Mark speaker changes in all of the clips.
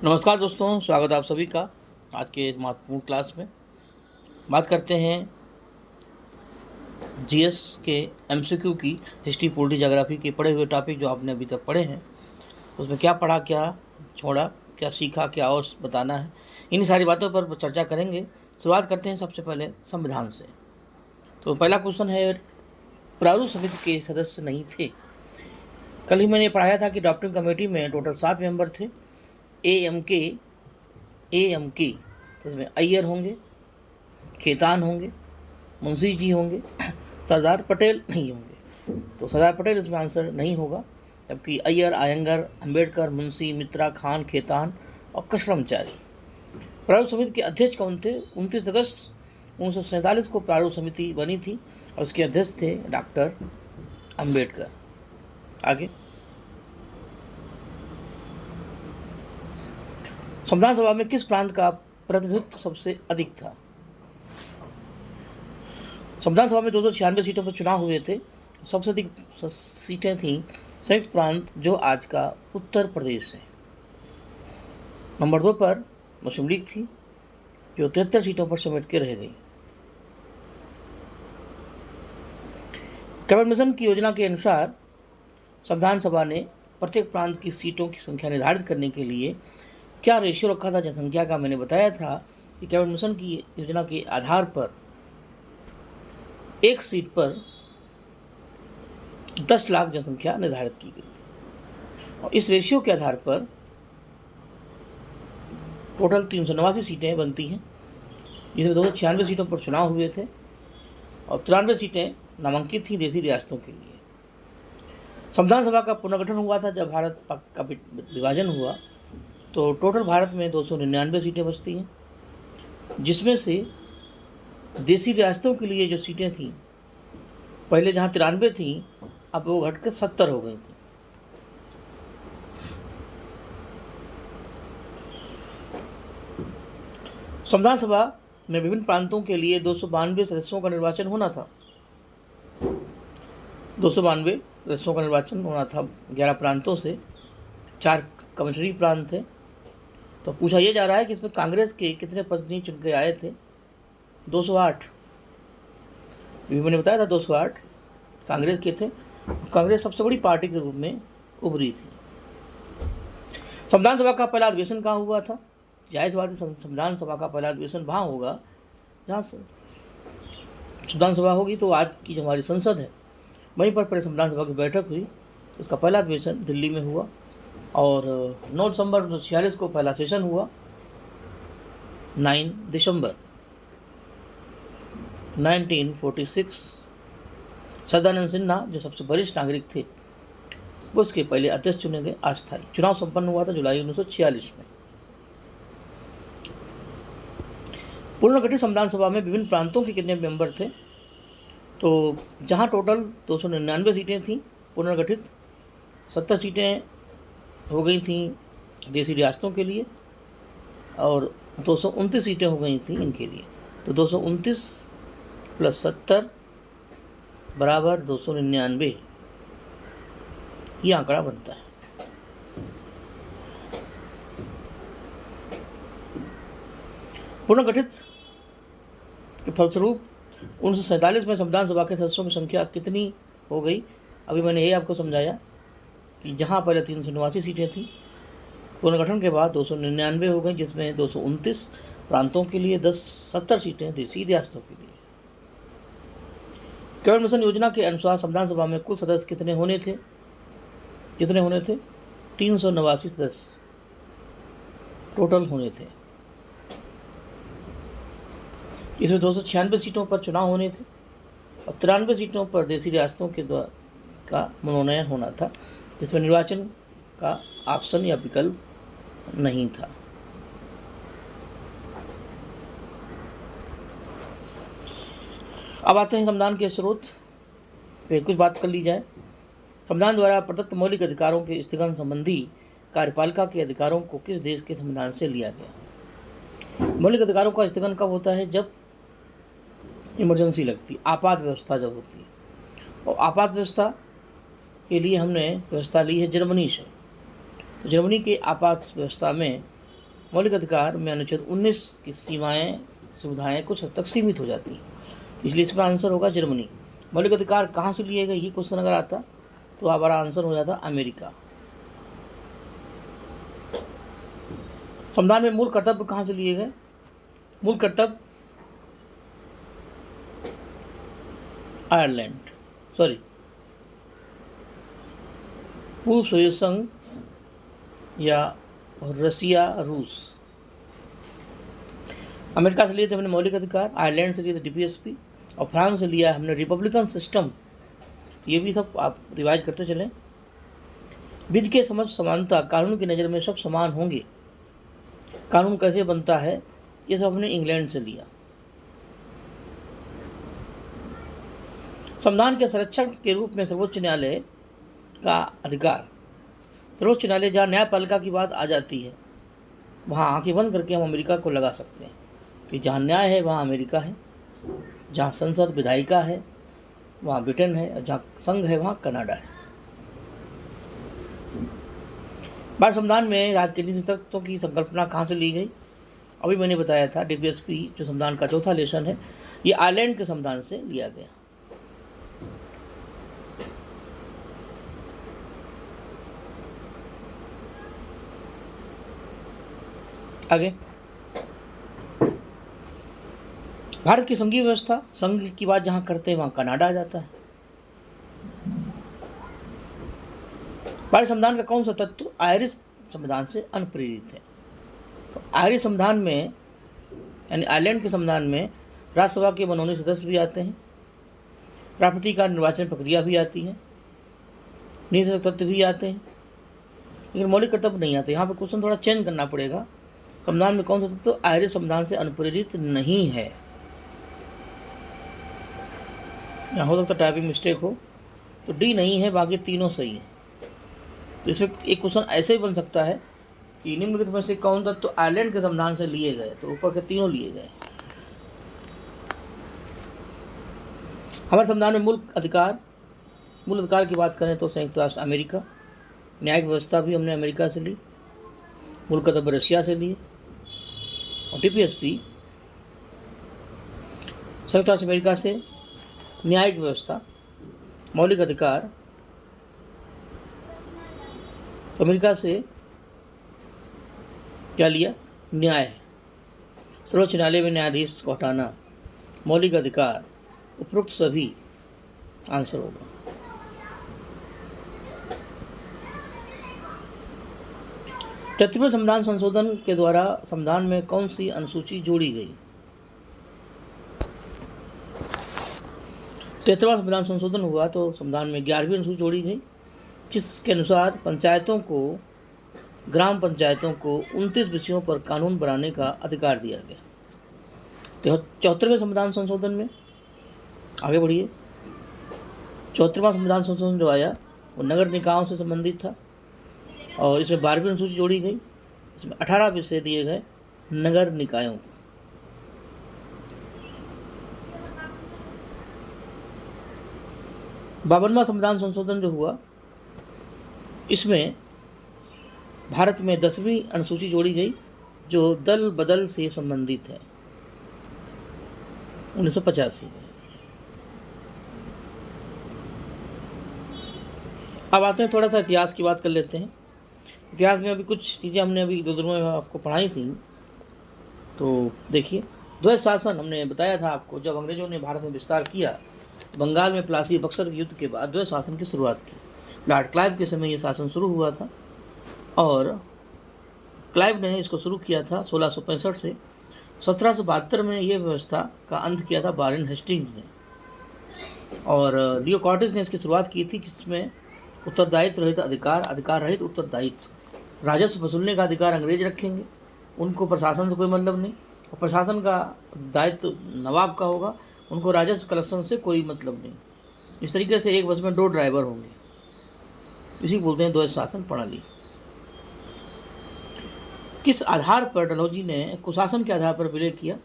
Speaker 1: नमस्कार दोस्तों, स्वागत है आप सभी का आज के इस महत्वपूर्ण क्लास में। बात करते हैं जीएस के एमसीक्यू की। हिस्ट्री, पॉलिटी, ज्योग्राफी के पढ़े हुए टॉपिक जो आपने अभी तक पढ़े हैं, उसमें क्या पढ़ा, क्या छोड़ा, क्या सीखा, क्या और बताना है, इन सारी बातों पर चर्चा करेंगे। शुरुआत करते हैं सबसे पहले संविधान से। तो पहला क्वेश्चन है, प्रारूप समिति के सदस्य नहीं थे। कल ही मैंने पढ़ाया था कि ड्राफ्टिंग कमेटी में टोटल 7 मेंबर थे। ए एम के तो इसमें अय्यर होंगे, खेतान होंगे, मुंशी जी होंगे, सरदार पटेल नहीं होंगे। तो सरदार पटेल इसमें आंसर नहीं होगा, जबकि अय्यर, आयंगर, अंबेडकर, मुंशी, मित्रा, खान, खेतान और कृष्णमचारी। प्रारूप समिति के अध्यक्ष कौन थे? 29 अगस्त 1947 को प्रारूप समिति बनी थी और उसके अध्यक्ष थे डॉक्टर अंबेडकर। आगे, संविधान सभा में किस प्रांत का प्रतिनिधित्व सबसे अधिक था? संविधान सभा में 296 सीटों पर चुनाव हुए थे। सबसे अधिक सीटें थीं संयुक्त प्रांत, जो आज का उत्तर प्रदेश है। नंबर 2 पर मुस्लिम लीग थी, जो 73 सीटों पर समेट के रह गई। कैबिनेट मिशन की योजना के अनुसार संविधान सभा ने प्रत्येक प्रांत की सीटों की संख्या निर्धारित करने के लिए क्या रेशियो रखा था जनसंख्या का? मैंने बताया था कि कैबिनेट मिशन की योजना के आधार पर एक सीट पर 10 लाख जनसंख्या निर्धारित की गई और इस रेशियो के आधार पर टोटल 389 सीटें बनती हैं, जिसमें 296 सीटों पर चुनाव हुए थे और 93 सीटें नामांकित थी देशी रियासतों के लिए। संविधान सभा का पुनर्गठन हुआ था जब भारत पाक का विभाजन हुआ, तो टोटल भारत में 299 सीटें बचती हैं, जिसमें से देशी रियासतों के लिए जो सीटें थीं, पहले जहाँ 93 थीं, अब वो घटकर 70 हो गई थी। संविधान सभा में विभिन्न प्रांतों के लिए 292 सदस्यों का निर्वाचन होना था। 292 सदस्यों का निर्वाचन होना था 11 प्रांतों से, 4 कमिश्नरी प्रांत थे। तो पूछा यह जा रहा है कि इसमें कांग्रेस के कितने प्रतिनिधि चुन के आए थे? 208। मैंने बताया था 208 कांग्रेस के थे। कांग्रेस सबसे बड़ी पार्टी के रूप में उभरी थी। संविधान सभा का पहला अधिवेशन कहाँ हुआ था? जाहिर बात है, संविधान सभा का पहला अधिवेशन वहाँ होगा जहाँ संविधान सभा होगी, तो आज की जो हमारी संसद है वहीं पर पहले संविधान सभा की बैठक हुई। उसका पहला अधिवेशन दिल्ली में हुआ और 9 दिसंबर 1946 को पहला सेशन हुआ। 9 दिसंबर 1946 सदानंद सिन्हा, जो सबसे वरिष्ठ नागरिक थे, वो उसके पहले अध्यक्ष चुने गए। अस्थायी चुनाव संपन्न हुआ था जुलाई 1946 में। पुनर्गठित संविधान सभा में विभिन्न प्रांतों के कितने मेंबर थे? तो जहां टोटल 299 सीटें थीं पुनर्गठित, 70 सीटें हो गई थीं देशी रियासतों के लिए और 229 सीटें हो गई थीं इनके लिए। तो 229 प्लस 70 बराबर 299, ये आंकड़ा बनता है। पुनर्गठित के फलस्वरूप 1947 में संविधान सभा के सदस्यों की संख्या कितनी हो गई? अभी मैंने ये आपको समझाया कि जहाँ पहले 389 सीटें थीं, पुनर्गठन के बाद 299 हो गई, जिसमें 229 प्रांतों के लिए 70 सीटें देशी रियासतों के लिए। कैबिनेट मिशन योजना के अनुसार संविधान सभा में कुल सदस्य कितने होने थे? 389 सदस्य टोटल होने थे। इसमें 296 सीटों पर चुनाव होने थे और 93 सीटों पर देशी रियासतों के द्वारा का मनोनयन होना था, जिसमें निर्वाचन का ऑप्शन या विकल्प नहीं था। अब आते हैं संविधान के स्रोत पे कुछ बात कर ली जाए। संविधान द्वारा प्रदत्त मौलिक अधिकारों के स्थगन संबंधी कार्यपालिका के अधिकारों को किस देश के संविधान से लिया गया? मौलिक अधिकारों का स्थगन कब होता है? जब इमरजेंसी लगती, आपात व्यवस्था जब होती है। और आपात व्यवस्था के लिए हमने व्यवस्था ली है जर्मनी से। तो जर्मनी के आपात व्यवस्था में मौलिक अधिकार में अनुच्छेद 19 की सीमाएं सुविधाएं कुछ हद तक सीमित हो जाती हैं, इसलिए इसका आंसर होगा जर्मनी। मौलिक अधिकार कहाँ से लिए गए, ये क्वेश्चन अगर आता तो हमारा आंसर हो जाता अमेरिका। संविधान में मूल कर्तव्य कहाँ से लिए गए, मूल कर्तव्य आयरलैंड, पूर्व सोवियत संघ या रसिया, रूस। अमेरिका से लिए थे हमने मौलिक अधिकार, आयरलैंड से लिए थे डीपीएसपी, और फ्रांस से लिया हमने रिपब्लिकन सिस्टम। ये भी सब आप रिवाइज करते चलें। विधि के समझ समानता, कानून की नज़र में सब समान होंगे, कानून कैसे बनता है, ये सब हमने इंग्लैंड से लिया। संविधान के संरक्षण के रूप में सर्वोच्च न्यायालय का अधिकार, सर्वोच्च न्यायालय जहाँ न्यायपालिका की बात आ जाती है वहाँ आंखें बंद करके हम अमेरिका को लगा सकते हैं कि जहाँ न्याय है वहाँ अमेरिका है, जहाँ संसद विधायिका है वहाँ ब्रिटेन है, और जहाँ संघ है वहाँ कनाडा है। भारत संविधान में राजनीतिक तत्वों की संकल्पना कहाँ से ली गई, अभी मैंने बताया था डीपीएसपी जो संविधान का चौथा लेसन है, ये आयरलैंड के संविधान से लिया गया। आगे, भारत की संघीय व्यवस्था, संघ की बात जहां करते हैं वहां कनाडा आ जाता है। भारत संविधान का कौन सा तत्व आयरिश संविधान से अनुप्रेरित है, तो आयरिश संविधान में यानी आयरलैंड के संविधान में राज्यसभा के मनोनीत सदस्य भी आते हैं, राष्ट्रपति का निर्वाचन प्रक्रिया भी आती है, निषेध तत्व भी आते हैं, लेकिन मौलिक कर्तव्य नहीं आते। यहाँ पर क्वेश्चन थोड़ा चेंज करना पड़ेगा। संविधान में कौन सा तत्व आयरिश संविधान से अनुप्रेरित नहीं है, यहाँ हो सकता टाइपिंग मिस्टेक हो, तो डी नहीं है, बाकी तीनों सही है। तो इसमें एक क्वेश्चन ऐसे ही बन सकता है कि निम्नलिखित में से कौन तत्व आयरलैंड के संविधान से लिए गए, तो ऊपर के तीनों लिए गए। हमारे संविधान में मूल अधिकार की बात करें तो संयुक्त राष्ट्र अमेरिका, न्यायिक व्यवस्था भी हमने अमेरिका से ली, मूल कर्तव्य रशिया से लिए, और डीपीएसपी संयुक्त राष्ट्र अमेरिका से, न्यायिक व्यवस्था, मौलिक अधिकार अमेरिका से क्या लिया, न्याय, सर्वोच्च न्यायालय में न्यायाधीश को हटाना, मौलिक अधिकार, उपरोक्त सभी आंसर होगा। तैंतीसवें संविधान संशोधन के द्वारा संविधान में कौन सी अनुसूची जोड़ी गई, 73वां संविधान संशोधन हुआ तो संविधान में 11वीं अनुसूची जोड़ी गई, जिसके अनुसार ग्राम पंचायतों को 29 विषयों पर कानून बनाने का अधिकार दिया गया। तो 74वें संविधान संशोधन में आगे बढ़िए, 74वां संविधान संशोधन जो आया वो नगर निकायों से संबंधित था, और इसमें 12वीं अनुसूची जोड़ी गई, इसमें 18 विषय दिए गए नगर निकायों को। बावनवां संविधान संशोधन जो हुआ इसमें भारत में 10वीं अनुसूची जोड़ी गई जो दल बदल से संबंधित है 1985 में। अब आते हैं थोड़ा सा इतिहास की बात कर लेते हैं। इतिहास में अभी कुछ चीज़ें हमने अभी दो दिनों में आपको पढ़ाई थी। तो देखिए, द्वैत शासन हमने बताया था आपको, जब अंग्रेजों ने भारत में विस्तार किया, बंगाल में प्लासी बक्सर युद्ध के बाद द्वैत शासन की शुरुआत की। लॉर्ड क्लाइव के समय ये शासन शुरू हुआ था, और क्लाइव ने इसको शुरू किया था 1665 से। 1772 में ये व्यवस्था का अंत किया था वारेन हेस्टिंग्स ने, और लियो कॉर्टेस ने इसकी शुरुआत की थी, जिसमें उत्तरदायित्व रहित अधिकार रहित उत्तरदायित्व, राजस्व वसूलने का अधिकार अंग्रेज रखेंगे, उनको प्रशासन से कोई मतलब नहीं, और प्रशासन का दायित्व नवाब का होगा, उनको राजस्व कलेक्शन से कोई मतलब नहीं। इस तरीके से एक बस में 2 ड्राइवर होंगे, इसी बोलते हैं द्वैत शासन प्रणाली। किस आधार पर डलहौजी ने कुशासन के आधार पर विलय किया,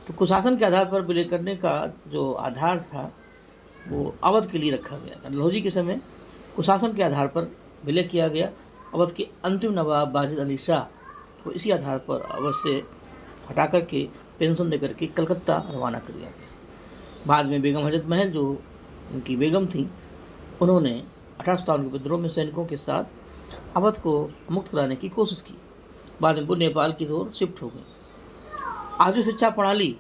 Speaker 1: तो कुशासन के आधार पर विलय करने का जो आधार था वो अवध के लिए रखा गया था। डलहौजी के समय कुशासन के आधार पर विलय किया गया। अवध के अंतिम नवाब बाजिद अली शाह को इसी आधार पर अवध से हटा करके पेंशन देकर के कलकत्ता रवाना कर दिया गया। बाद में बेगम हजरत महल जो उनकी बेगम थी, उन्होंने 1857 के विद्रोह में सैनिकों के साथ अवध को मुक्त कराने की कोशिश की। बाद में वो नेपाल की ओर शिफ्ट हो गई। आज भी शिक्षा प्रणाली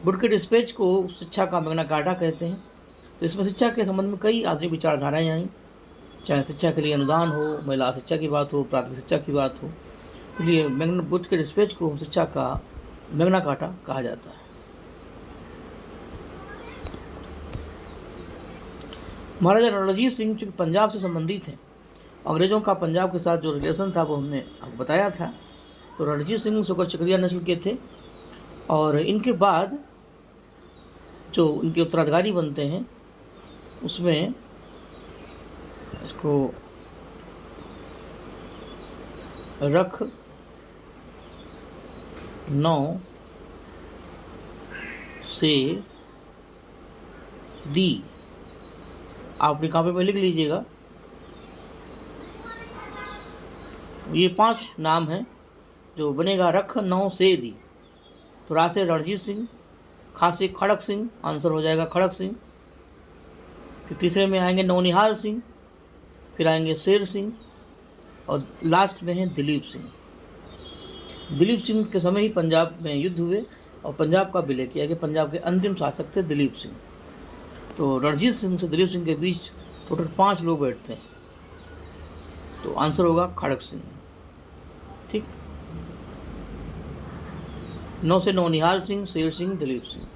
Speaker 1: वुडके डिस्पैच को शिक्षा का मैग्ना कार्टा कहते हैं। तो इसमें शिक्षा के संबंध में कई आधुनिक विचारधाराएं आई, चाहे शिक्षा के लिए अनुदान हो, महिला शिक्षा की बात हो, प्राथमिक शिक्षा की बात हो। इसलिए वुडके डिस्पैच को शिक्षा का मैग्ना कार्टा कहा जाता है। महाराजा रणजीत सिंह चूँकि पंजाब से संबंधित हैं, अंग्रेज़ों का पंजाब के साथ जो रिलेशन था वो हमने आपको बताया था। तो रणजीत सिंह शुक्र चक्रिया नस्ल के थे और इनके बाद जो उनके उत्तराधिकारी बनते हैं उसमें इसको रख 9 से दी, आप अपनी कॉपी में लिख लीजिएगा। ये 5 नाम हैं जो बनेगा रख 9 से दी। तो रा से रणजीत सिंह, खा से खड़क सिंह, आंसर हो जाएगा खड़क सिंह। फिर तीसरे में आएंगे नौनिहाल सिंह, फिर आएंगे शेर सिंह और लास्ट में है दिलीप सिंह। दिलीप सिंह के समय ही पंजाब में युद्ध हुए और पंजाब का विलय किया गया। पंजाब के अंतिम शासक थे दिलीप सिंह। तो रणजीत सिंह से दिलीप सिंह के बीच टोटल 5 लोग बैठते हैं। तो आंसर होगा खड़क सिंह। ठीक, 9 से नौनिहाल सिंह, शेर सिंह, दिलीप सिंह।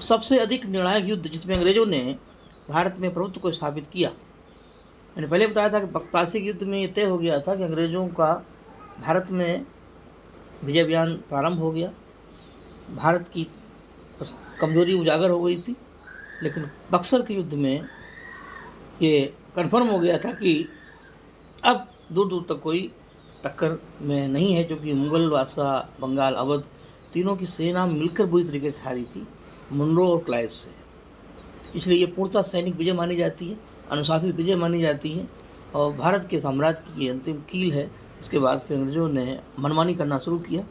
Speaker 1: सबसे अधिक निर्णायक युद्ध जिसमें अंग्रेजों ने भारत में प्रभुत्व को स्थापित किया, मैंने पहले बताया था कि प्लासी के युद्ध में ये तय हो गया था कि अंग्रेजों का भारत में विजय अभियान प्रारंभ हो गया। भारत की कमजोरी उजागर हो गई थी, लेकिन बक्सर के युद्ध में ये कन्फर्म हो गया था कि अब दूर दूर तक कोई टक्कर में नहीं है, क्योंकि मुगल बादशाह, बंगाल, अवध तीनों की सेना मिलकर बुरी तरीके से हारी थी मुनरो और क्लाइव से। इसलिए ये पूर्णतः सैनिक विजय मानी जाती है, अनुशासित विजय मानी जाती है और भारत के साम्राज्य की अंतिम कील है। इसके बाद फिर अंग्रेजों ने मनमानी करना शुरू किया।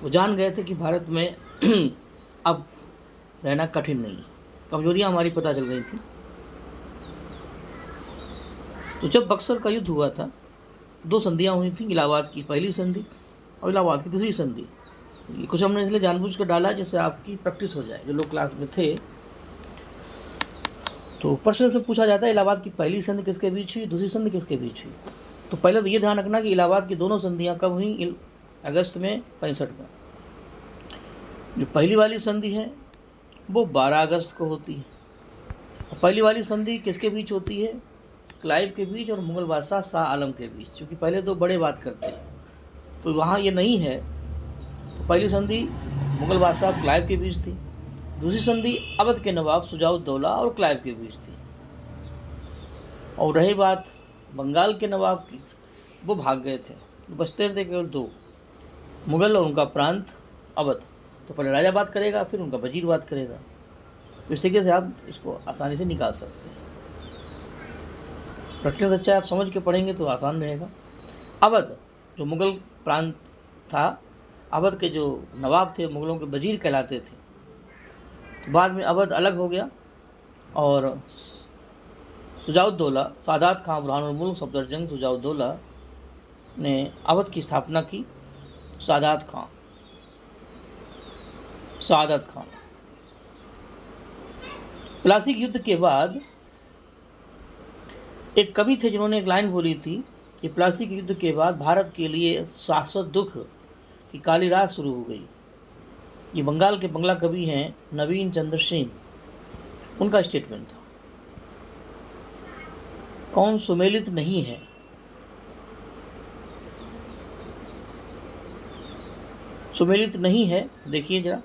Speaker 1: वो जान गए थे कि भारत में अब रहना कठिन नहीं है, कमजोरियाँ हमारी पता चल गई थी। तो जब बक्सर का युद्ध हुआ था, 2 संधियाँ हुई थी, इलाहाबाद की पहली संधि और इलाहाबाद की दूसरी संधि। ये कुछ हमने इसलिए जानबूझ कर डाला जिससे आपकी प्रैक्टिस हो जाए। जो लोग क्लास में थे तो प्रश्न से पूछा जाता है इलाहाबाद की पहली संधि किसके बीच हुई, दूसरी संधि किसके बीच हुई। तो पहले तो ये ध्यान रखना कि इलाहाबाद की दोनों संधियाँ कब हुई, अगस्त में 65 में। जो पहली वाली संधि है वो 12 अगस्त को होती है। और पहली वाली संधि किसके बीच होती है, क्लाइव के बीच और मुगल बादशाह शाह आलम के बीच, क्योंकि पहले 2 बड़े बात करते हैं, तो वहाँ ये नहीं है। तो पहली संधि मुगल बादशाह क्लाइव के बीच थी, दूसरी संधि अवध के नवाब शुजाउद्दौला और क्लाइव के बीच थी। और रही बात बंगाल के नवाब की, वो भाग गए थे, बचते थे केवल 2, मुगल और उनका प्रांत अवध। तो पहले राजा बात करेगा, फिर उनका वजीर बात करेगा। तो इस तरीके से आप इसको आसानी से निकाल सकते हैं। प्रश्न अच्छा आप समझ के पढ़ेंगे तो आसान रहेगा। अवध जो मुगल प्रांत था, अवध के जो नवाब थे मुगलों के वजीर कहलाते थे। तो बाद में अवध अलग हो गया और शुजाउद्दौला, सादात खां बुरहानुल मुल्क सफदरजंग शुजाउद्दौला ने अवध की स्थापना की। सादात खां प्लासी के युद्ध के बाद एक कवि थे जिन्होंने एक लाइन बोली थी कि प्लासी के युद्ध के बाद भारत के लिए शाश्वत दुख की काली रात शुरू हो गई। ये बंगाल के बंगला कवि हैं नवीन चंद्र सेन, उनका स्टेटमेंट था। कौन सुमेलित नहीं है, सुमेलित नहीं है, देखिए जरा।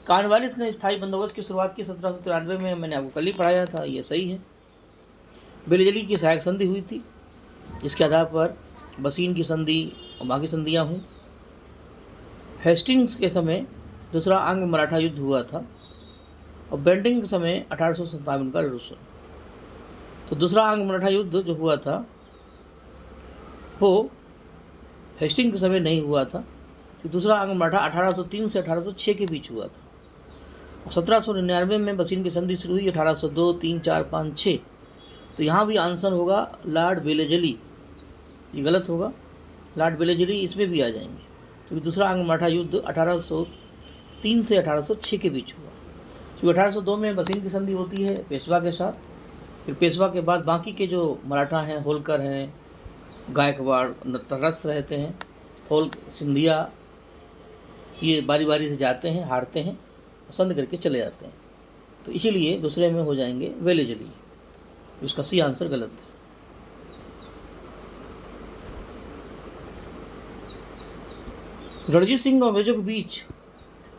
Speaker 1: कॉर्नवालिस ने स्थायी बंदोबस्त की शुरुआत की 1793 में, मैंने आपको कल ही पढ़ाया था, ये सही है। बेलजली की सहायक संधि हुई थी, जिसके आधार पर बसीन की संधि और बाकी संधियाँ हुई। हेस्टिंग्स के समय दूसरा आंग्ल मराठा युद्ध हुआ था और बेंटिंग के समय 1857 का रेवोल्यूशन। तो दूसरा आंग्ल मराठा युद्ध जो हुआ था वो हेस्टिंग के समय नहीं हुआ था। कि दूसरा आंग्ल मराठा 1803 से 1806 के बीच हुआ था। 1799 में बसीन की संधि शुरू हुई, 1802, 3, 4, 5, 6। तो यहाँ भी आंसर होगा लॉर्ड बेलेजली, ये गलत होगा। लॉर्ड बेलेजली इसमें भी आ जाएंगे, क्योंकि दूसरा आंग्ल मराठा युद्ध 1803 से 1806 के बीच हुआ। क्योंकि 1802 में बसीन की संधि होती है पेशवा के साथ। फिर पेशवा के बाद बाकी के जो मराठा हैं, होलकर हैं, गायकवाड़, तरस रहते हैं, सिंधिया, ये बारी बारी से जाते हैं, हारते हैं, पसंद करके चले जाते हैं। तो इसीलिए दूसरे में हो जाएंगे वेलेजली। उसका सी आंसर गलत है। रणजीत सिंह और अंग्रेजों के बीच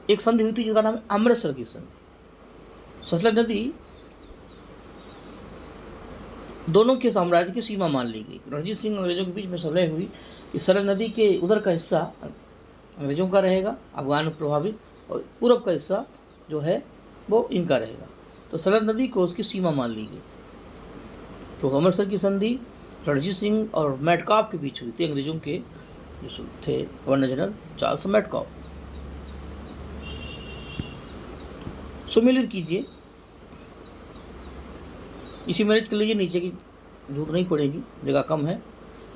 Speaker 1: एक संधि हुई थी जिसका नाम है अमृतसर की संधि। सतलज नदी दोनों के साम्राज्य की सीमा मान ली गई। रणजीत सिंह और अंग्रेजों के बीच में सलह हुई कि सरल नदी के उधर का हिस्सा अंग्रेजों का रहेगा, अफगान प्रभावित, और पूर्व का हिस्सा जो है वो इनका रहेगा। तो सरल नदी को उसकी सीमा मान ली गई। तो अमृतसर की संधि रणजीत सिंह और मेटकाफ के बीच हुई थी, अंग्रेजों के जो थे गवर्नर जनरल चार्ल्स मेटकाफ। सुमिलित कीजिए, इसी मैनेज कर लीजिए, नीचे की जरूरत नहीं पड़ेगी, जगह कम है।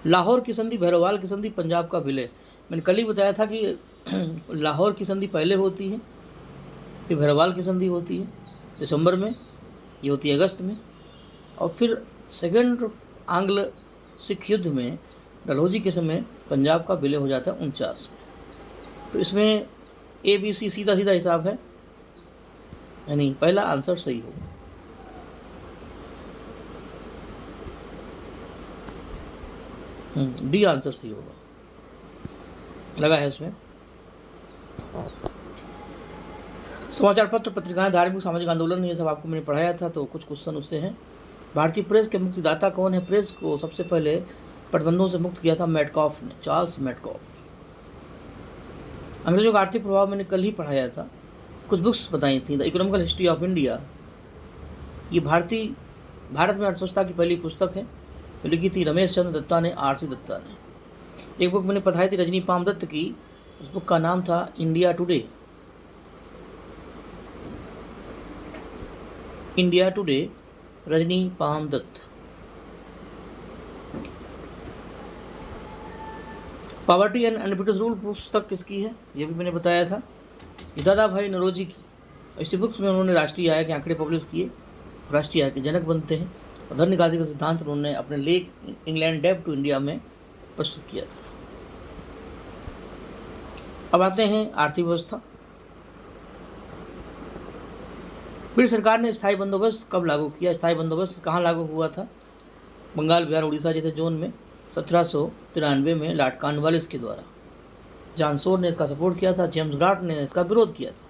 Speaker 1: लाहौर की संधि, भैरवाल की संधि, पंजाब का विलय। मैंने कल ही बताया था कि लाहौर की संधि पहले होती है, फिर भैरवाल की संधि होती है दिसंबर में, ये होती है अगस्त में, और फिर सेकेंड आंग्ल सिख युद्ध में डलहौजी के समय पंजाब का विलय हो जाता है 49 में। तो इसमें ABC सीधा सीधा हिसाब है, यानी पहला आंसर सही होगा। डी आंसर सही होगा, लगा है इसमें। समाचार पत्र, पत्रिकाएं, धार्मिक सामाजिक आंदोलन, ये सब आपको मैंने पढ़ाया था, तो कुछ क्वेश्चन उससे हैं। भारतीय प्रेस के मुक्तिदाता कौन है? प्रेस को सबसे पहले प्रतिबंधों से मुक्त किया था मेटकाफ ने, चार्ल्स मेटकाफ। अंग्रेजों का आर्थिक प्रभाव मैंने कल ही पढ़ाया था, कुछ बुक्स बताई थी। The economical history of India, ये भारत में अर्थव्यवस्था की पहली पुस्तक है, लिखी थी रमेश चंद्र दत्ता ने, RC दत्ता ने। एक बुक मैंने पढ़ाई थी रजनी पाम दत्त की, उस बुक का नाम था India today. India today, Rajani Palme Dutt. Poverty and unbritish rule पुस्तक किसकी है? ये भी मैंने बताया था, दादा भाई नौरोजी की। इसी बुक्स में उन्होंने राष्ट्रीय आय के आंकड़े पब्लिश किए, राष्ट्रीय आय के जनक बनते हैं। और धन निकासी का सिद्धांत उन्होंने अपने लेख इंग्लैंड डेब्ट टू इंडिया में प्रस्तुत किया था। अब आते हैं आर्थिक व्यवस्था। ब्रिटिश सरकार ने स्थायी बंदोबस्त कब लागू किया? स्थायी बंदोबस्त कहाँ लागू हुआ था? बंगाल, बिहार, उड़ीसा जैसे जोन में 1793 में लॉर्ड कॉर्नवालिस के द्वारा। जॉन शोर ने इसका सपोर्ट किया था, जेम्स गार्ड ने इसका विरोध किया था।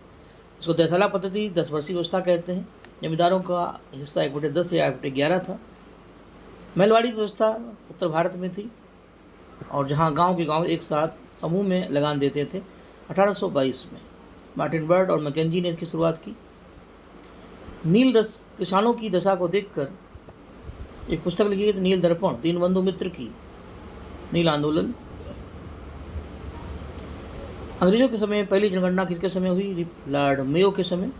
Speaker 1: इसको देसाला पद्धति, 10 वर्षीय व्यवस्था कहते हैं। जमींदारों का हिस्सा 1/10 या 1/11 था। महलवाड़ी व्यवस्था उत्तर भारत में थी, और जहाँ गांव के गांव एक साथ समूह में लगान देते थे। 1822 में मार्टिन बर्ड और मैकेंजी ने इसकी शुरुआत की। किसानों की दशा को देखकर एक पुस्तक लिखी गई, नील दर्पण, दीनबंधु मित्र की नील आंदोलन। अंग्रेजों के समय पहली जनगणना किसके समय हुई? लॉर्ड मेयो के समय।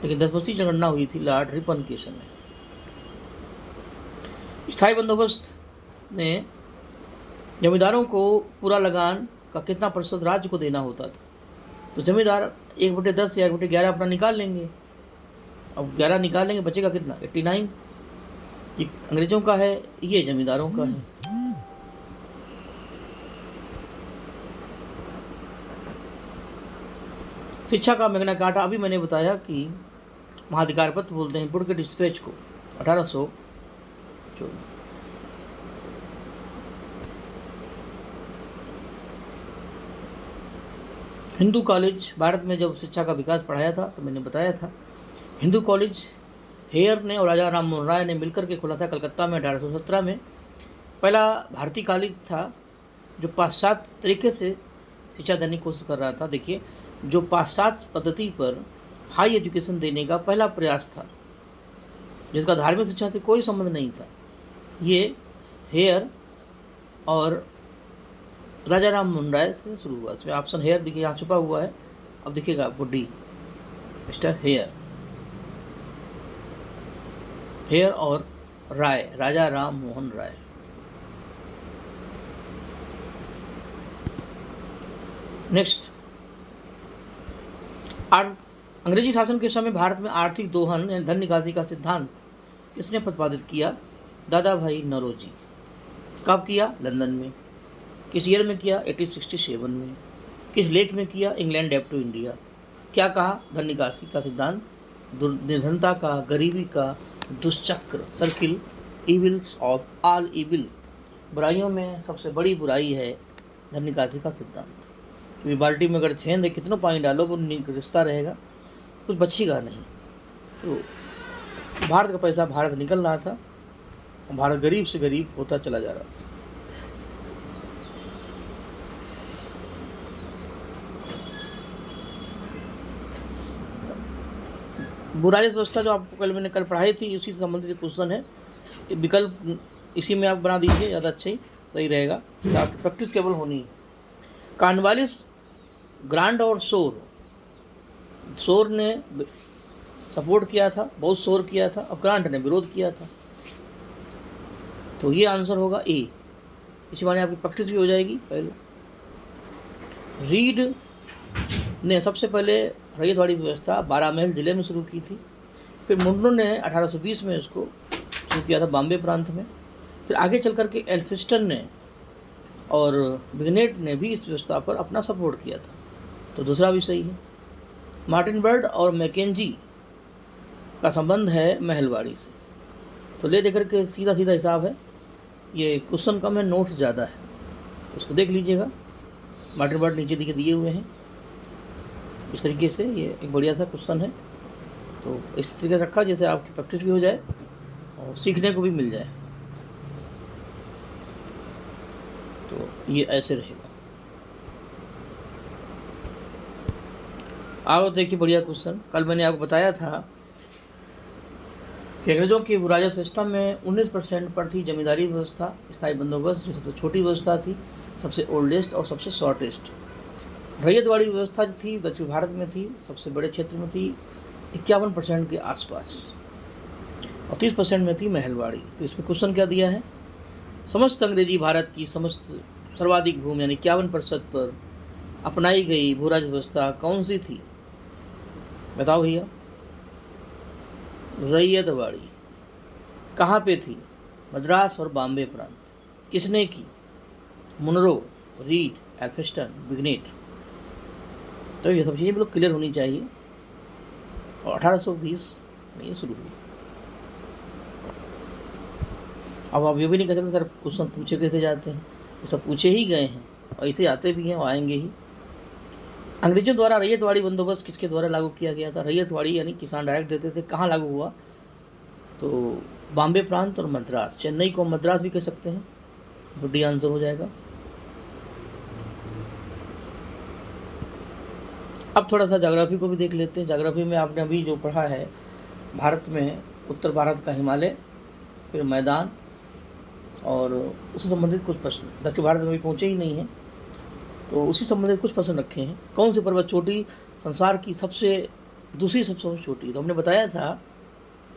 Speaker 1: लेकिन 10 वर्षीय जनगणना हुई थी लॉर्ड रिपन के समय। स्थायी बंदोबस्त में जमींदारों को पूरा लगान का कितना प्रतिशत राज्य को देना होता था? तो जमींदार 1/10 या 1/11 अपना निकाल लेंगे। अब 11 निकाल लेंगे, बचेगा कितना? 89। ये अंग्रेजों का है, ये जमींदारों का है। शिक्षा का मैग्ना कार्टा, अभी मैंने बताया कि महाधिकार पत्र बोलते हैं वुड के डिस्पैच को, 1814। हिंदू कॉलेज, भारत में जब शिक्षा का विकास पढ़ाया था तो मैंने बताया था, हिंदू कॉलेज हेयर ने और राजा राम मोहन राय ने मिलकर के खोला था कलकत्ता में 1817 में। पहला भारतीय कॉलेज था जो पाश्चात्य तरीके से शिक्षा देने की कोशिश कर रहा था। देखिए, जो पाश्चात्य पद्धति पर हाई एजुकेशन देने का पहला प्रयास था, जिसका धार्मिक शिक्षा से कोई संबंध नहीं था। ये हेयर और राजा राम मोहन राय से शुरू हुआ। इसमें ऑप्शन हेयर देखिए यहाँ छुपा हुआ है, अब दिखेगा आपको डी, मिस्टर हेयर। हेयर और राय, राजा राम मोहन राय। नेक्स्ट, अंग्रेजी शासन के समय भारत में आर्थिक दोहन यानी धन निकासी का सिद्धांत किसने प्रतिपादित किया? दादा भाई नौरोजी। कब किया? लंदन में। किस ईयर में किया? 1867 में। किस लेख में किया? इंग्लैंड डेब्ट टू इंडिया। क्या कहा? धन निकासी का सिद्धांत निर्धनता का, गरीबी का दुष्चक्र, circle, evils of all evil, बुराइयों में सबसे बड़ी बुराई है धन निकासी का सिद्धांत। क्योंकि बाल्टी में अगर छेद है, कितना पानी डालो वो रिश्ता रहेगा, कुछ बचेगा नहीं। तो भारत का पैसा भारत निकल रहा था, भारत गरीब से गरीब होता चला जा रहा था। बुराई व्यवस्था जो आपको मैंने कल पढ़ाई थी, उसी से संबंधित क्वेश्चन है। विकल्प इसी में आप बना दीजिए, ज़्यादा अच्छा ही सही रहेगा, आपकी प्रैक्टिस केवल होनी है। कॉर्नवालिस, ग्रांट और शोर ने सपोर्ट किया था, बहुत शोर किया था, और ग्रांट ने विरोध किया था। तो ये आंसर होगा ए। इसी माने आपकी प्रैक्टिस भी हो जाएगी। पहले रीड ने सबसे पहले रैयतवाड़ी व्यवस्था बारामहल जिले में शुरू की थी। फिर मुंडो ने 1820 में इसको शुरू किया था बॉम्बे प्रांत में। फिर आगे चल कर के एल्फिस्टन ने और बिगनेट ने भी इस व्यवस्था पर अपना सपोर्ट किया था। तो दूसरा भी सही है। मार्टिन बर्ड और मैकेंजी का संबंध है महलवाड़ी से। तो ले देकर के सीधा सीधा हिसाब है। ये क्वेश्चन कम है, नोट्स ज़्यादा है, उसको देख लीजिएगा। मार्टिन बर्ड नीचे दिए हुए हैं इस तरीके से। ये एक बढ़िया सा क्वेश्चन है। तो इस तरीके से रखा जैसे आपकी प्रैक्टिस भी हो जाए और सीखने को भी मिल जाए। तो ये ऐसे रहेगा। आओ देखिए बढ़िया क्वेश्चन। कल मैंने आपको बताया था कि अंग्रेजों के बुराजा सिस्टम में 19% पर थी जमींदारी व्यवस्था, स्थायी बंदोबस्त जो सबसे छोटी व्यवस्था थी, सबसे ओल्डेस्ट और सबसे शॉर्टेस्ट। रैयतवाड़ी व्यवस्था जो थी दक्षिण भारत में थी, सबसे बड़े क्षेत्र में थी 51% के आसपास, और 30% में थी महलवाड़ी। तो इसमें क्वेश्चन क्या दिया है? समस्त अंग्रेजी भारत की समस्त सर्वाधिक भूमि यानी 51% पर अपनाई गई भूराज व्यवस्था कौन सी थी? बताओ भैया। रैयतवाड़ी कहाँ पे थी? मद्रास और बॉम्बे प्रांत। किसने की? मुनरो, रीड, एल्फिस्टन, बिगनेट। तो ये सब चीज़ें बिल्कुल क्लियर होनी चाहिए। और 1820 में ये शुरू हुई। अब आप ये भी नहीं कह सकते सर क्वेश्चन पूछे कैसे जाते हैं, ये सब पूछे ही गए हैं और इसे आते भी हैं और आएंगे ही। अंग्रेजों द्वारा रैयतवाड़ी बंदोबस्त किसके द्वारा लागू किया गया था? रैयतवाड़ी यानी किसान डायरेक्ट देते थे। कहाँ लागू हुआ? तो बॉम्बे प्रांत और मद्रास। चेन्नई को मद्रास भी कह सकते हैं। तो डी आंसर हो जाएगा। अब थोड़ा सा ज्योग्राफी को भी देख लेते हैं। ज्योग्राफी में आपने अभी जो पढ़ा है, भारत में उत्तर भारत का हिमालय, फिर मैदान और उससे संबंधित कुछ प्रश्न। दक्षिण भारत में अभी पहुँचे ही नहीं हैं, तो उसी संबंधित कुछ प्रश्न रखे हैं। कौन सी पर्वत चोटी संसार की दूसरी सबसे छोटी? तो हमने बताया था,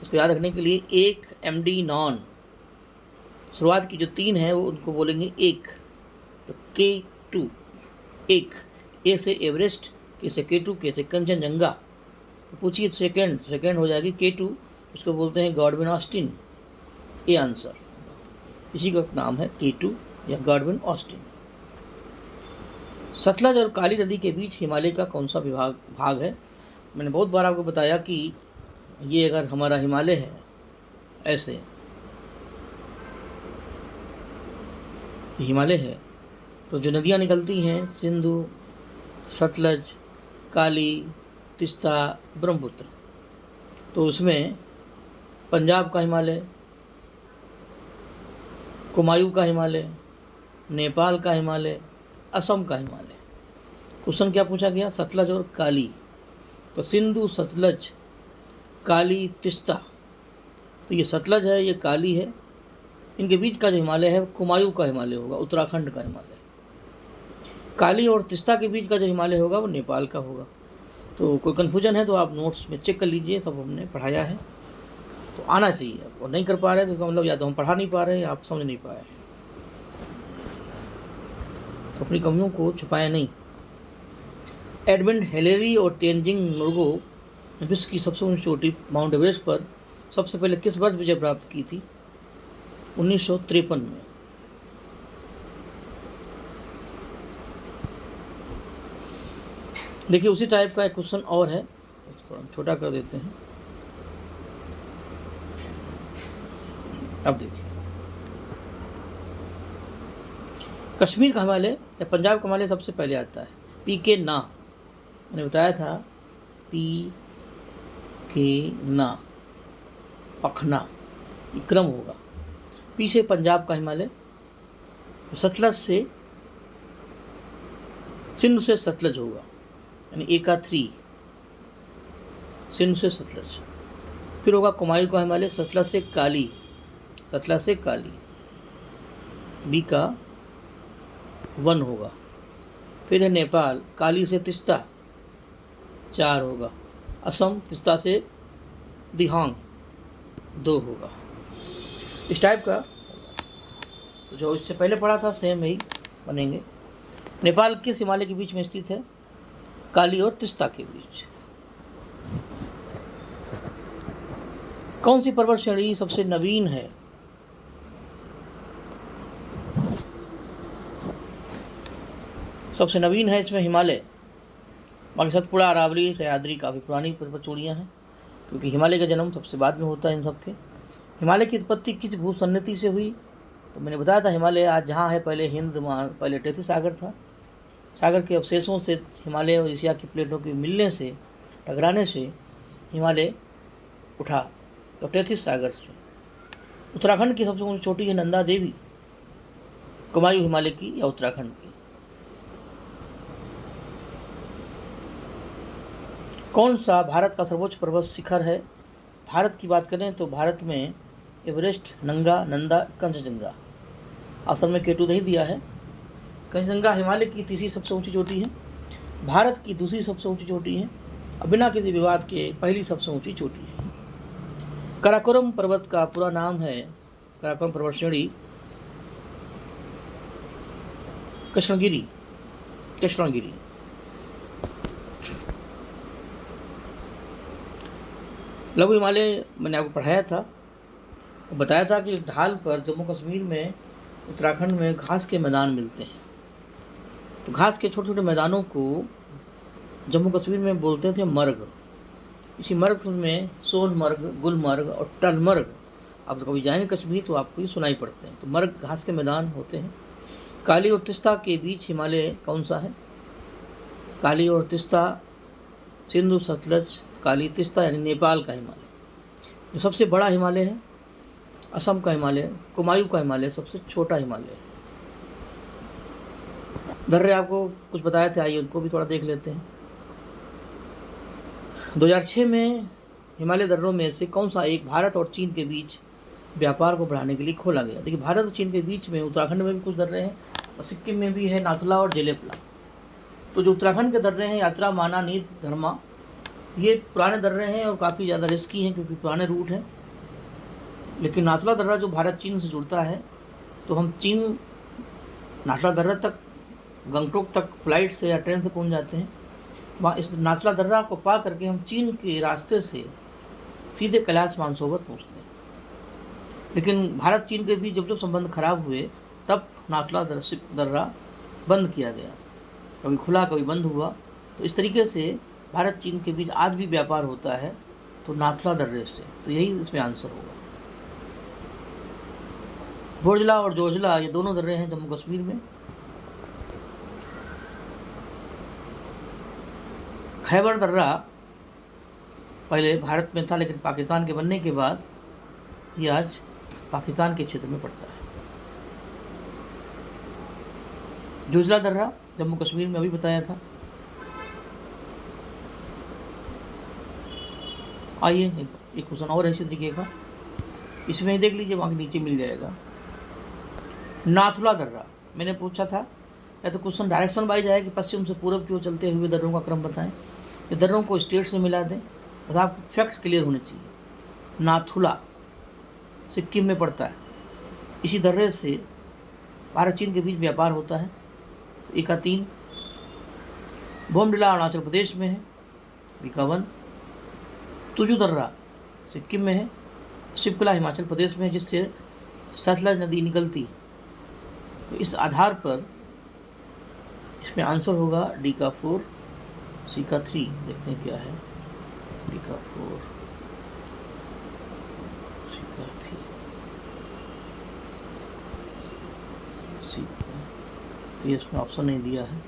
Speaker 1: इसको याद रखने के लिए एक MD नॉन, शुरुआत की जो 3 है वो उनको बोलेंगे एक। तो K2 एक, ए से एवरेस्ट, के से K2, के से कंचनजंगा। तो पूछिए सेकेंड हो जाएगी K2, उसको बोलते हैं गॉडविन ऑस्टिन। ए आंसर, इसी का नाम है K2 या गॉडविन ऑस्टिन। सतलज और काली नदी के बीच हिमालय का कौन सा भाग है? मैंने बहुत बार आपको बताया कि ये अगर हमारा हिमालय है ऐसे, हिमालय है, तो जो नदियाँ निकलती हैं सिंधु, सतलज, काली, तीस्ता, ब्रह्मपुत्र, तो उसमें पंजाब का हिमालय, कुमायूं का हिमालय, नेपाल का हिमालय, असम का हिमालय। क्वेश्चन क्या पूछा गया? सतलज और काली। तो सिंधु, सतलज, काली, तीस्ता। तो ये सतलज है, ये काली है, इनके बीच का जो हिमालय है कुमायूं का हिमालय होगा, उत्तराखंड का हिमालय। काली और तिस्ता के बीच का जो हिमालय होगा वो नेपाल का होगा। तो कोई कन्फ्यूजन है तो आप नोट्स में चेक कर लीजिए, सब हमने पढ़ाया है, तो आना चाहिए। आपको नहीं कर पा रहे तो इसका मतलब या तो हम पढ़ा नहीं पा रहे या आप समझ नहीं पाए, तो अपनी कमियों को छुपाया नहीं। एडमंड हिलेरी और तेनजिंग नोर्गे ने विश्व की सबसे ऊंची चोटी माउंट एवरेस्ट पर सबसे पहले किस वर्ष विजय प्राप्त की थी? 1953 में। देखिए उसी टाइप का एक क्वेश्चन और है, थोड़ा छोटा कर देते हैं। अब देखिए, कश्मीर का हिमालय या पंजाब का हिमालय सबसे पहले आता है? पी के ना, मैंने बताया था, पी के ना, पखना, ये क्रम होगा। पी से पंजाब का हिमालय, सतलज से, सिंधु से सतलज होगा, यानी ए का 3, सिंधु से सतलज। फिर होगा कुमायूं का हिमालय, सतलज से काली, सतलज से काली, बी का 1 होगा। फिर है नेपाल, काली से तिस्ता, 4 होगा। असम, तिस्ता से दिहांग, 2 होगा। इस टाइप का तो जो इससे पहले पढ़ा था सेम यही बनेंगे। नेपाल किस हिमालय के बीच में स्थित है? काली और तिस्ता के बीच। कौन सी पर्वत श्रेणी सबसे नवीन है? सबसे नवीन है इसमें हिमालय। बाकी सतपुड़ा, अरावली, सह्याद्री काफ़ी पुरानी पर्वत श्रेणियाँ हैं, क्योंकि हिमालय का जन्म सबसे बाद में होता है इन सब के। हिमालय की उत्पत्ति किस भूसन्नति से हुई? तो मैंने बताया था, हिमालय आज जहाँ है पहले हिंद पहले टेथिस सागर था। सागर के अवशेषों से हिमालय और एशिया की प्लेटों के मिलने से, टकराने से हिमालय उठा, तो टेथिस सागर से। उत्तराखंड की सबसे ऊंची चोटी है नंदा देवी, कुमायूं हिमालय की या उत्तराखंड की? कौन सा भारत का सर्वोच्च पर्वत शिखर है? भारत की बात करें तो भारत में एवरेस्ट, नंगा, नंदा, कंचनजंगा। ऑप्शन में K2 नहीं दिया है। कंचनजंगा हिमालय की तीसरी सबसे ऊंची चोटी है, भारत की दूसरी सबसे ऊंची चोटी है, और बिना किसी विवाद के पहली सबसे ऊंची चोटी है। काराकोरम पर्वत का पूरा नाम है, काराकोरम पर्वत श्रेणी, कृष्णगिरी, कृष्णगिरी। लघु हिमालय मैंने आपको पढ़ाया था, बताया था कि ढाल पर जम्मू कश्मीर में, उत्तराखंड में घास के मैदान मिलते हैं। तो घास के छोटे छोटे मैदानों को जम्मू कश्मीर में बोलते थे मर्ग। इसी मर्ग में सोनमर्ग, गुलमर्ग और टलमर्ग, आप कभी जाएंगे कश्मीर तो आपको ये सुनाई पड़ते हैं। तो मर्ग घास के मैदान होते हैं। काली और तिस्ता के बीच हिमालय कौन सा है? काली और तिस्ता, सिंधु सतलज, काली तिस्ता, यानी नेपाल का हिमालय। जो सबसे बड़ा हिमालय है असम का हिमालय, कुमायूं का हिमालय सबसे छोटा हिमालय है। दर्रे आपको कुछ बताए थे, आइए उनको भी थोड़ा देख लेते हैं। 2006 में हिमालय दर्रों में से कौन सा एक भारत और चीन के बीच व्यापार को बढ़ाने के लिए खोला गया? देखिए, भारत और चीन के बीच में उत्तराखंड में भी कुछ दर्रे हैं और सिक्किम में भी है, नाथुला और जेलेपला। तो जो उत्तराखंड के दर्रे हैं, यात्रा, माना, नीत, धर्मा, ये पुराने दर्रे हैं और काफ़ी ज़्यादा रिस्की हैं क्योंकि पुराने रूट हैं। लेकिन नाथुला दर्रा जो भारत चीन से जुड़ता है, तो हम चीन नाथुला दर्रा तक, गंगटोक तक फ्लाइट से या ट्रेन से पहुंच जाते हैं। वहाँ इस नाथुला दर्रा को पा करके हम चीन के रास्ते से सीधे कैलाश मानसरोवर पहुँचते हैं। लेकिन भारत चीन के बीच जब जब संबंध खराब हुए, तब नाथुला दर्रा बंद किया गया, कभी खुला कभी बंद हुआ। तो इस तरीके से भारत चीन के बीच आज भी व्यापार होता है, तो नाथुला दर्रे से। तो यही इसमें आंसर होगा। भोजला और जोजला ये दोनों दर्रे हैं जम्मू कश्मीर में। खैबर दर्रा पहले भारत में था, लेकिन पाकिस्तान के बनने के बाद ये आज पाकिस्तान के क्षेत्र में पड़ता है। जोजला दर्रा जम्मू कश्मीर में अभी बताया था। आइए एक क्वेश्चन और ऐसे दिखेगा, इसमें ही देख लीजिए, वहाँ के नीचे मिल जाएगा। नाथुला दर्रा मैंने पूछा था, या तो क्वेश्चन डायरेक्शन वाइज आए कि पश्चिम से पूरब की ओर चलते हुए दर्रों का क्रम बताएं, या दर्रों को स्टेट से मिला दें। बस आप फैक्ट्स क्लियर होने चाहिए। नाथुला सिक्किम में पड़ता है। इसी दर्रे से भारत चीन के बीच व्यापार होता है। इका 3। बोमडिला अरुणाचल प्रदेश में है। बीकावन। तुजू दर्रा सिक्किम में है। शिवकला हिमाचल प्रदेश में है, जिससे सतलज नदी निकलती है। तो इस आधार पर इसमें आंसर होगा डी का 4, सी का 3। देखते हैं क्या है। डी का 4, सी का 3, सी का। तो ये इसमें ऑप्शन नहीं दिया है।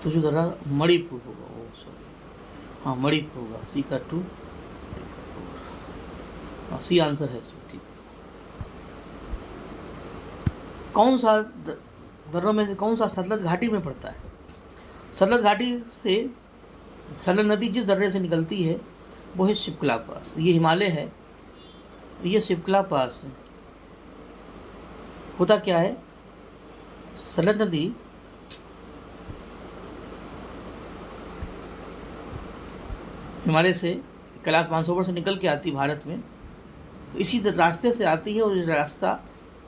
Speaker 1: तो जो जरा मणिपुर होगा, वो सॉरी, हाँ मणिपुर होगा। सी का 2, डी का 4। हाँ सी आंसर है इसमें। ठीक। कौन सा दर्रों में से कौन सा सतलज घाटी में पड़ता है? सतलज घाटी से सतलज नदी जिस दर्रे से निकलती है वो है शिवकला पास। ये हिमालय है, ये शिवकला पास है। होता क्या है, सतलज नदी हिमालय से कैलाश मानसरोवर से निकल के आती भारत में, तो इसी रास्ते से आती है। और ये रास्ता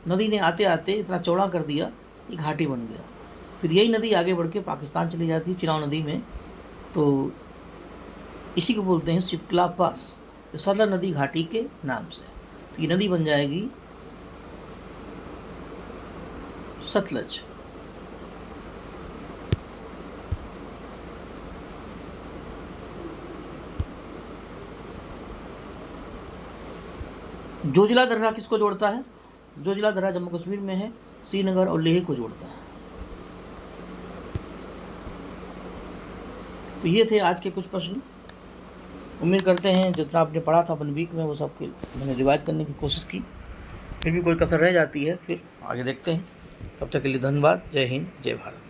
Speaker 1: नदी ने आते आते इतना चौड़ा कर दिया, ये घाटी बन गया। फिर यही नदी आगे बढ़ के पाकिस्तान चली जाती है चिनाब नदी में। तो इसी को बोलते हैं शिवकला पास, जो सतलज नदी घाटी के नाम से। तो ये नदी बन जाएगी सतलज। जोजिला दर्रा किसको जोड़ता है? जोजिला दर्रा जम्मू कश्मीर में है, श्रीनगर और लेह को जोड़ता है। तो ये थे आज के कुछ प्रश्न। उम्मीद करते हैं जितना आपने पढ़ा था अपन वीक में वो सब मैंने रिवाइज करने की कोशिश की। फिर भी कोई कसर रह जाती है, फिर आगे देखते हैं। तब तक के लिए धन्यवाद। जय हिंद, जय भारत।